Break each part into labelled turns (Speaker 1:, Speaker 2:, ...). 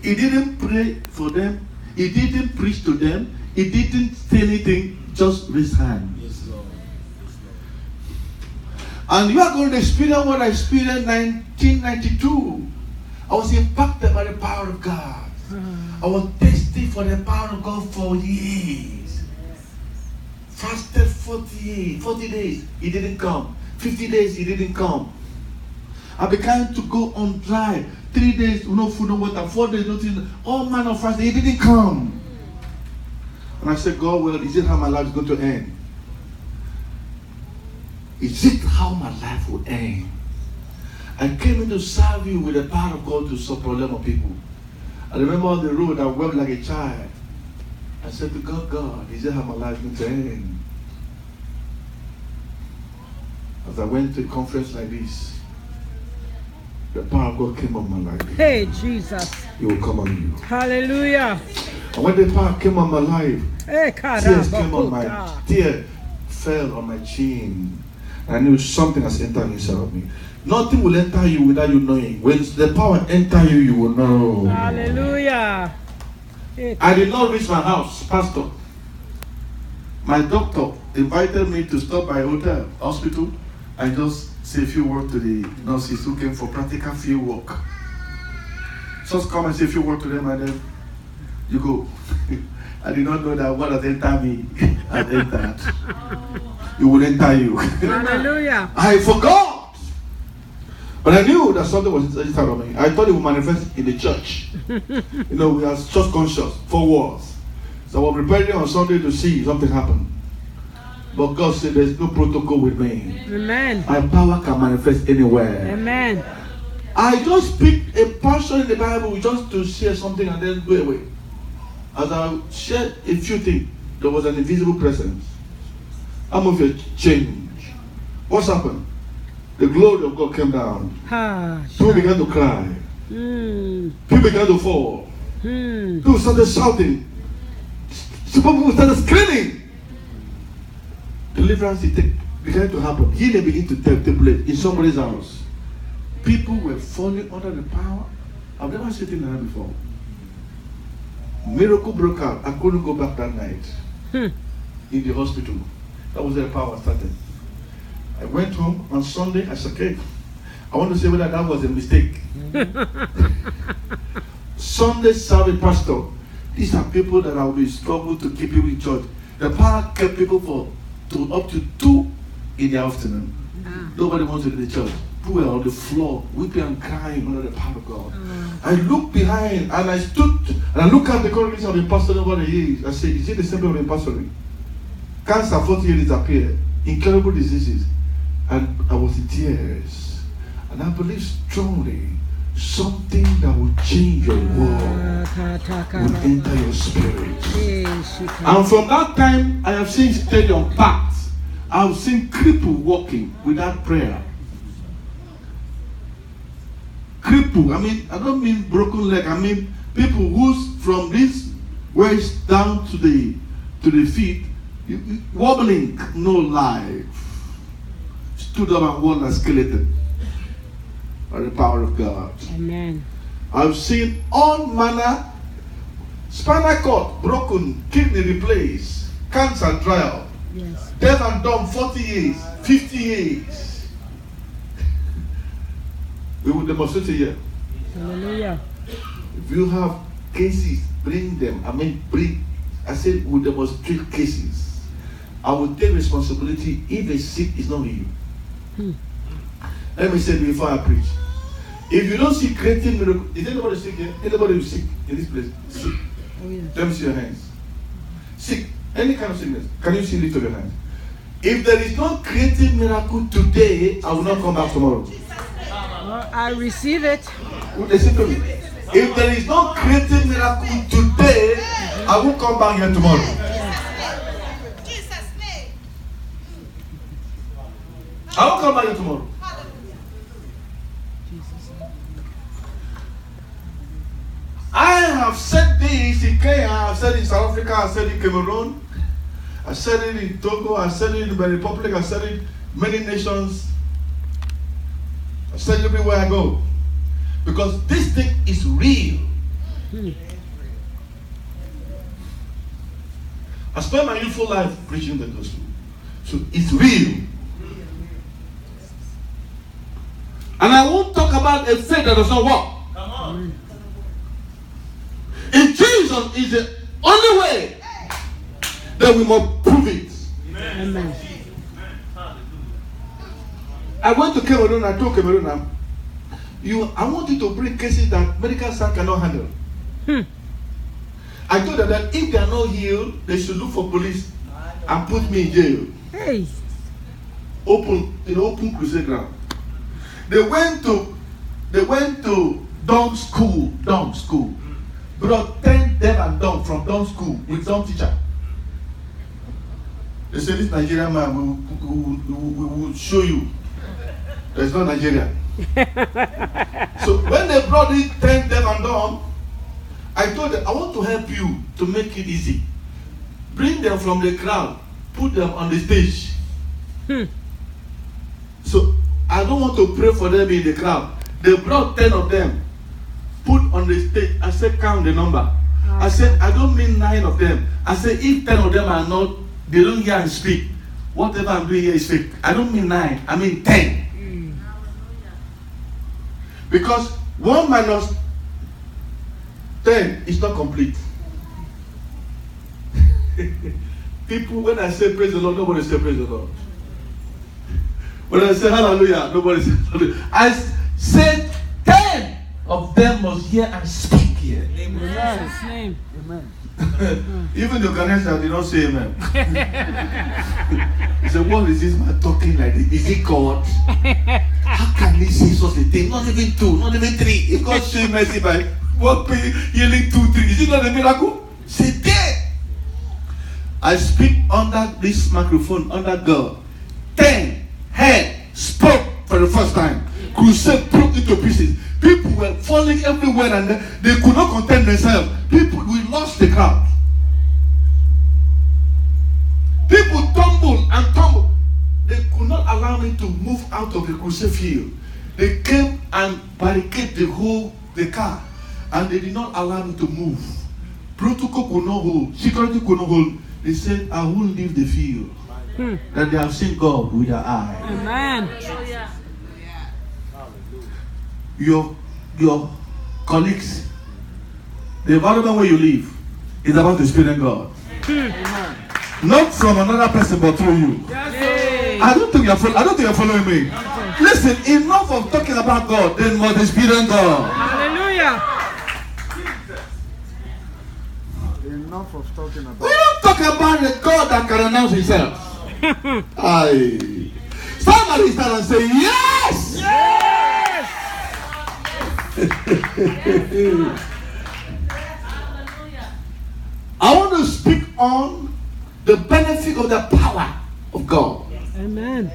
Speaker 1: He didn't pray for them. He didn't preach to them. He didn't say anything. Just raise hand. And you are going to experience what I experienced in 1992. I was impacted by the power of God. I was thirsty for the power of God for years. Fasted 40 days, he didn't come. 50 days, he didn't come. I began to go on dry. 3 days, no food, no water. 4 days, nothing. All manner of fasting, he didn't come. And I said, God, well, is it how my life is going to end? Is it how my life will end? I came in to serve you with the power of God to solve problems of people. I remember on the road, I wept like a child. I said to God, God, is it how my life is going to end? As I went to a conference like this, the power of God came on my life.
Speaker 2: Hey, Jesus.
Speaker 1: It will come on you.
Speaker 2: Hallelujah.
Speaker 1: And when the power came on my life,
Speaker 2: Hey,
Speaker 1: tears came on my tear fell on my chin. And I knew something has entered inside of me. Nothing will enter you without you knowing. When the power enter you, you will know.
Speaker 2: Hallelujah.
Speaker 1: I did not reach my house, Pastor. My doctor invited me to stop by a hospital, and just say a few words to the nurses who came for practical field work. Just come and say a few words to them, and then you go. I did not know that what has entered me had entered. It will enter you.
Speaker 2: Hallelujah.
Speaker 1: I forgot. But I knew that something was inside of me. I thought it would manifest in the church. You know, we are church conscious, 4 walls. So I was preparing on Sunday to see something happen. But God said there's no protocol with me.
Speaker 2: Amen.
Speaker 1: My power can manifest anywhere.
Speaker 2: Amen.
Speaker 1: I just picked a portion in the Bible just to share something and then go away. As I shared a few things, there was an invisible presence. I'm of a change. What's happened? The glory of God came down. People began to cry. People began to fall. People started shouting. Some people started screaming. Deliverance began to happen. Healing began to take place in somebody's house. People were falling under the power. I've never seen anything like that before. Miracle broke out. I couldn't go back that night in the hospital. That was where the power started. I went home on Sunday. I said, okay, I want to say whether that was a mistake. Sunday service pastor. These are people that I will struggle to keep people in church. The power kept people up to 2 in the afternoon. Nobody wanted to be in the church. People were on the floor, weeping and crying under the power of God. I looked behind and I stood and I looked at the congregation of the pastor over the years. I said, is it the same people in pastoring? Cancer 40 years disappeared. Incurable diseases. And I was in tears. And I believe strongly something that will change your world will enter your spirit. And from that time, I have seen stadium packed. I have seen cripple walking without prayer. Cripple, I don't mean broken leg. I mean people who's from this waist down to the feet, wobbling, no life. Stood up and walked like skeleton by the power of God.
Speaker 2: Amen.
Speaker 1: I've seen all manner, spinal cord broken, kidney replaced, cancer dry up,
Speaker 2: Yes.
Speaker 1: deaf and dumb 40 years, 50 years. We will demonstrate it here.
Speaker 2: Hallelujah.
Speaker 1: If you have cases, bring them. I said we'll demonstrate cases. I will take responsibility if the sick is not in you. Let me say before I preach. If you don't see creative miracle, is anybody sick here? Anybody who's sick in this place? Sick.
Speaker 2: Oh, yes.
Speaker 1: Let me see your hands. Sick. Any kind of sickness. Can you see lift of your hands? If there is no creative miracle today, I will not come back tomorrow.
Speaker 2: Well, I receive it.
Speaker 1: Listen to me. If there is no creative miracle today, I will come back here tomorrow. I will come back here tomorrow. I have said this in Kenya, I've said it in South Africa, I've said it in Cameroon, I've said it in Togo, I've said it in the Republic, I've said it in many nations. I've said it everywhere I go. Because this thing is real. I spent my youthful life preaching the gospel. So it's real. And I won't talk about a faith that does not work.
Speaker 3: Come on.
Speaker 1: If Jesus is the only way, then we must prove it.
Speaker 2: Amen.
Speaker 1: I went to Cameroon. I told Cameroon, I want you to bring cases that medical science cannot handle. I told them that if they are not healed, they should look for police and put me in jail.
Speaker 2: Hey.
Speaker 1: Open crusade ground. They went to dumb school. Brought 10 deaf and dumb from dumb school with dumb teacher. They said, this Nigerian man will show you. There's no Nigeria. So when they brought these 10 deaf and dumb, I told them, I want to help you to make it easy. Bring them from the crowd, put them on the stage. So I don't want to pray for them in the crowd. They brought 10 of them, put on the stage. I said, count the number. I said, I don't mean 9 of them. I said, if 10 of them are not, they don't hear and speak. Whatever I'm doing here is fake. I don't mean 9, I mean 10. Because 1 minus 10 is not complete. People, when I say praise the Lord, nobody say praise the Lord. When I say hallelujah, nobody says hallelujah. I said 10 of them must hear and speak here.
Speaker 2: Amen. Amen.
Speaker 1: Even the organizer did not say amen. He said, what is this man talking like this? Is he God? How can he say such a thing? Not even 2, not even 3. If God show mercy by one pay, healing 2, 3. Is it not a miracle? Say there. I speak under this microphone, under God. 10 head spoke for the first time. Crusade broke into pieces. People were falling everywhere and they could not contain themselves. We lost the crowd. People tumbled and tumbled. They could not allow me to move out of the crusade field. They came and barricaded the car, and they did not allow me to move. Protocol could not hold. Security could not hold. They said, I won't leave the field. That they have seen God with their eyes.
Speaker 2: Amen.
Speaker 1: Your colleagues, the environment where you live is about to experience God. Not from another person, but through you. I don't think you're following me. Listen, enough of talking about God, then must experience God.
Speaker 2: Hallelujah.
Speaker 4: Enough of talking about.
Speaker 1: We don't talk about the God that can announce himself. Aye. Somebody stand and say, yes!
Speaker 2: Yes.
Speaker 1: I want to speak on the benefit of the power of God.
Speaker 2: Amen.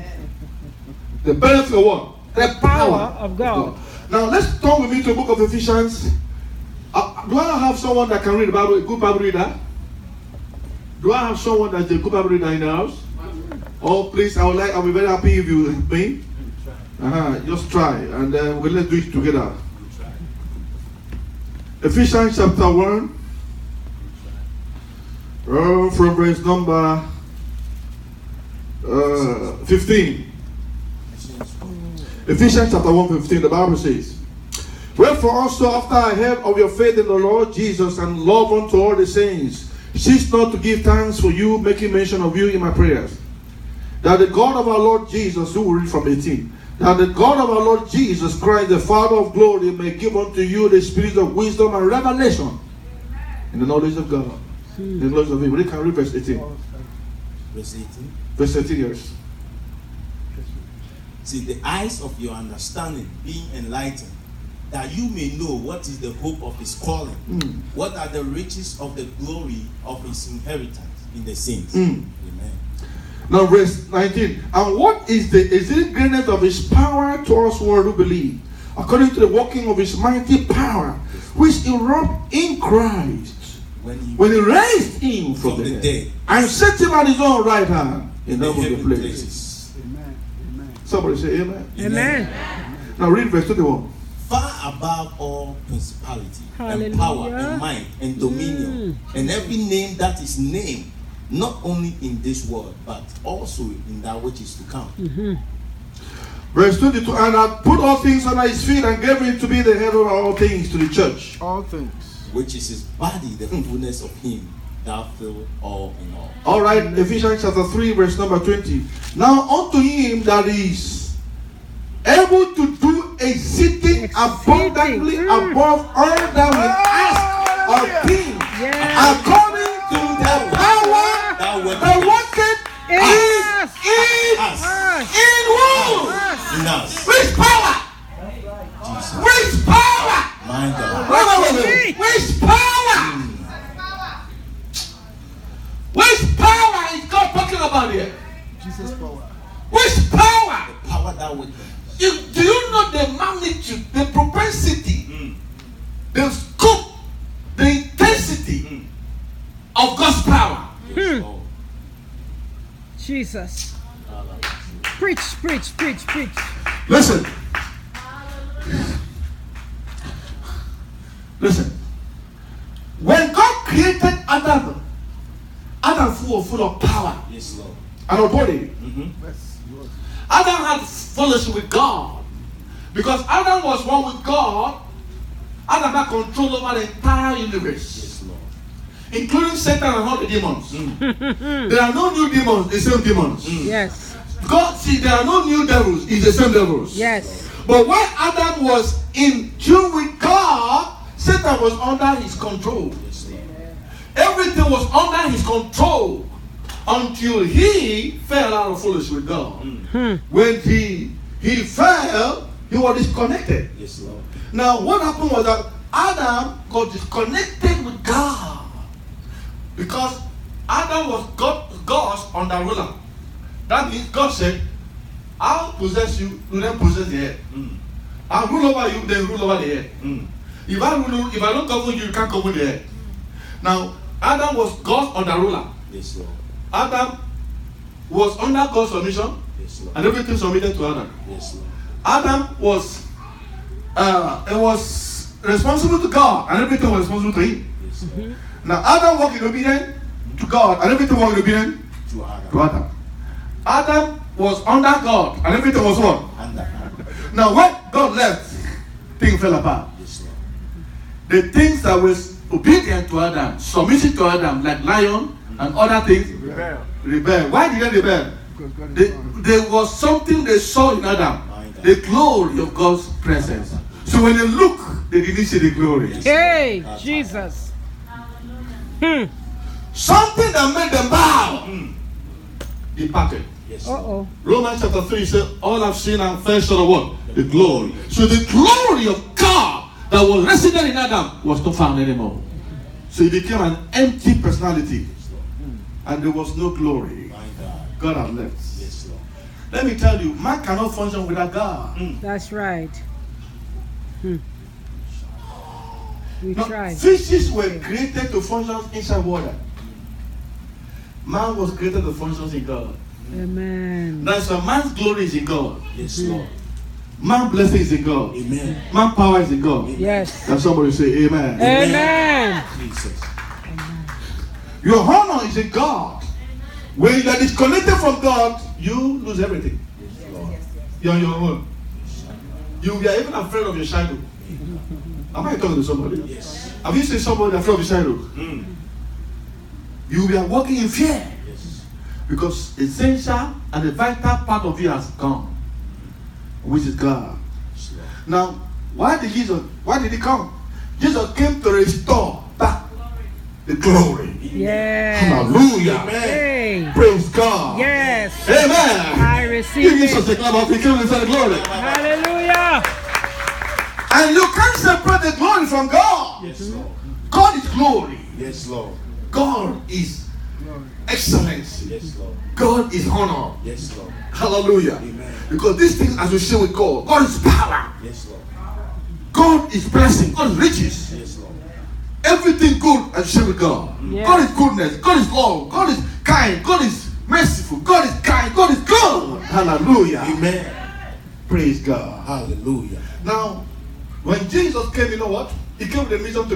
Speaker 1: The benefit of what? The power
Speaker 2: of God.
Speaker 1: Now let's turn with me to the book of Ephesians. Do I have someone that can read the Bible, a good Bible reader? Do I have someone that's a good Bible reader in the house? Oh, please, I'll be very happy if you help me. Just try, and then let's do it together. Ephesians chapter 1, from verse number 15. Ephesians chapter 1, 15, the Bible says, wherefore also after I heard of your faith in the Lord Jesus and love unto all the saints, cease not to give thanks for you, making mention of you in my prayers, that the God of our Lord Jesus, who will read from 18, that the God of our Lord Jesus Christ, the Father of glory, may give unto you the spirit of wisdom and revelation in the knowledge of God. In the knowledge of Him. We can read verse 18.
Speaker 3: Verse 18.
Speaker 1: Verse 18, yes.
Speaker 3: See, the eyes of your understanding being enlightened, that you may know what is the hope of his calling, what are the riches of the glory of his inheritance in the saints. Amen.
Speaker 1: Now verse 19. And what is the exceeding greatness of his power to us who believe, according to the working of his mighty power, which he wrought in Christ, when he raised him from the dead, and set him at his own right hand in the heavenly places.
Speaker 4: Amen. Amen.
Speaker 1: Somebody say amen.
Speaker 2: Amen.
Speaker 1: Now read verse 21.
Speaker 3: Far above all principality
Speaker 2: Hallelujah.
Speaker 3: and power and might and dominion and every name that is named, not only in this world, but also in that which is to come.
Speaker 1: Verse 22, and I put all things under his feet and gave him to be the head of all things to the church.
Speaker 4: All things.
Speaker 3: Which is his body, the fullness of him that fill all in all.
Speaker 1: All right, Ephesians chapter 3, verse number 20. Now unto him that is able to do exceeding abundantly above all that we ask or think, according to the power that worketh in
Speaker 3: Us.
Speaker 1: who?
Speaker 3: In us.
Speaker 1: Which power? Which power?
Speaker 3: My God.
Speaker 1: Wait. Which power? Which power is God talking about here?
Speaker 4: Jesus' power.
Speaker 1: Which power?
Speaker 3: The power that worketh.
Speaker 1: Do you know the magnitude, the propensity, the scope, the intensity of God's power?
Speaker 3: Yes, Lord.
Speaker 2: Jesus. Preach.
Speaker 1: Listen. When God created Adam full of power
Speaker 3: Yes, Lord.
Speaker 1: and authority.
Speaker 4: Yes, Lord.
Speaker 1: Adam had fellowship with God. Because Adam was one with God, Adam had control over the entire universe,
Speaker 3: Yes, Lord.
Speaker 1: including Satan and all the demons. There are no new demons, the same demons.
Speaker 2: Yes.
Speaker 1: God, see, there are no new devils, it's the same devils.
Speaker 2: Yes.
Speaker 1: But when Adam was in tune with God, Satan was under his control.
Speaker 3: Yes, Lord.
Speaker 1: Everything was under his control until he fell out of fellowship with God. When he fell, he was disconnected.
Speaker 3: Yes, Lord.
Speaker 1: Now, what happened was that Adam got disconnected with God because Adam was God's under ruler. That means God said, I'll possess you, you then possess the head. I'll rule over you, then rule over the head. If I don't govern you, you can't govern the head. Now, Adam was God's under ruler.
Speaker 3: Yes, Lord.
Speaker 1: Adam was under God's submission,
Speaker 3: Yes, Lord.
Speaker 1: and everything submitted to Adam.
Speaker 3: Yes, Lord.
Speaker 1: Adam was responsible to God, and everything was responsible to him.
Speaker 3: Yes, Lord.
Speaker 1: Now, Adam walked in obedience to God, and everything was in obedience
Speaker 3: To
Speaker 1: to
Speaker 3: Adam.
Speaker 1: Adam. Adam was under God, and everything was what?
Speaker 3: And Adam.
Speaker 1: Now, when God left, things fell apart.
Speaker 3: Yes, Lord.
Speaker 1: The things that was obedient to Adam, submissive to Adam, like lion and other things, rebel. Why did they rebel?
Speaker 4: Because God is one.
Speaker 1: There was something they saw in Adam, the glory of God's presence. So when they look, they didn't see the glory.
Speaker 2: Hey, Jesus.
Speaker 1: Something that made them bow departed.
Speaker 3: Yes, Lord.
Speaker 2: Uh-oh.
Speaker 1: Romans chapter 3 says, all have seen and fell short of what? The glory. So the glory of God that was resident in Adam was not found anymore. So he became an empty personality. And there was no glory.
Speaker 3: My God.
Speaker 1: God had left.
Speaker 3: Yes, Lord.
Speaker 1: Let me tell you, man cannot function without God.
Speaker 2: That's right. We
Speaker 1: Now,
Speaker 2: tried.
Speaker 1: fishes were created to function inside water. Man was created to function in God.
Speaker 2: Amen.
Speaker 1: That's why man's glory is in God.
Speaker 3: Yes, Lord.
Speaker 1: Man's blessing is in God.
Speaker 3: Amen.
Speaker 1: Man's power is in God.
Speaker 2: Yes.
Speaker 1: Can somebody say amen?
Speaker 2: Amen.
Speaker 3: Jesus.
Speaker 1: Your honor is in God. When you are disconnected from God, you lose everything.
Speaker 3: Yes, Lord.
Speaker 1: You're on your own. You are even afraid of your shadow. Am I talking to somebody?
Speaker 3: Yes.
Speaker 1: Have you seen somebody afraid of your shadow? You are walking in fear
Speaker 3: Yes.
Speaker 1: because essential and the vital part of you has gone, which is God.
Speaker 3: Yes, Lord.
Speaker 1: Now, why did he come? Jesus came to restore back the glory.
Speaker 2: Yes.
Speaker 1: Hallelujah.
Speaker 2: Hey.
Speaker 1: Praise God.
Speaker 2: Yes.
Speaker 1: Amen.
Speaker 2: I
Speaker 1: Give
Speaker 2: receive
Speaker 1: Jesus
Speaker 2: it.
Speaker 1: a clap of the kingdom and glory.
Speaker 2: Hallelujah.
Speaker 1: And you can't separate the glory from God.
Speaker 3: Yes, Lord.
Speaker 1: God is glory.
Speaker 3: Yes, Lord.
Speaker 1: God is excellency.
Speaker 3: Yes, Lord.
Speaker 1: God is honor.
Speaker 3: Yes, Lord.
Speaker 1: Hallelujah.
Speaker 3: Amen.
Speaker 1: Because these things associate with God. God is power.
Speaker 3: Yes, Lord.
Speaker 1: God is blessing. God is riches.
Speaker 3: Yes, Lord.
Speaker 1: Everything good associated with God.
Speaker 2: Yes.
Speaker 1: God is goodness. God is love. God is kind. God is merciful. God is kind. God is good. Hallelujah.
Speaker 3: Amen.
Speaker 1: Praise God.
Speaker 3: Hallelujah.
Speaker 1: Now, when Jesus came, you know what? He came with a mission to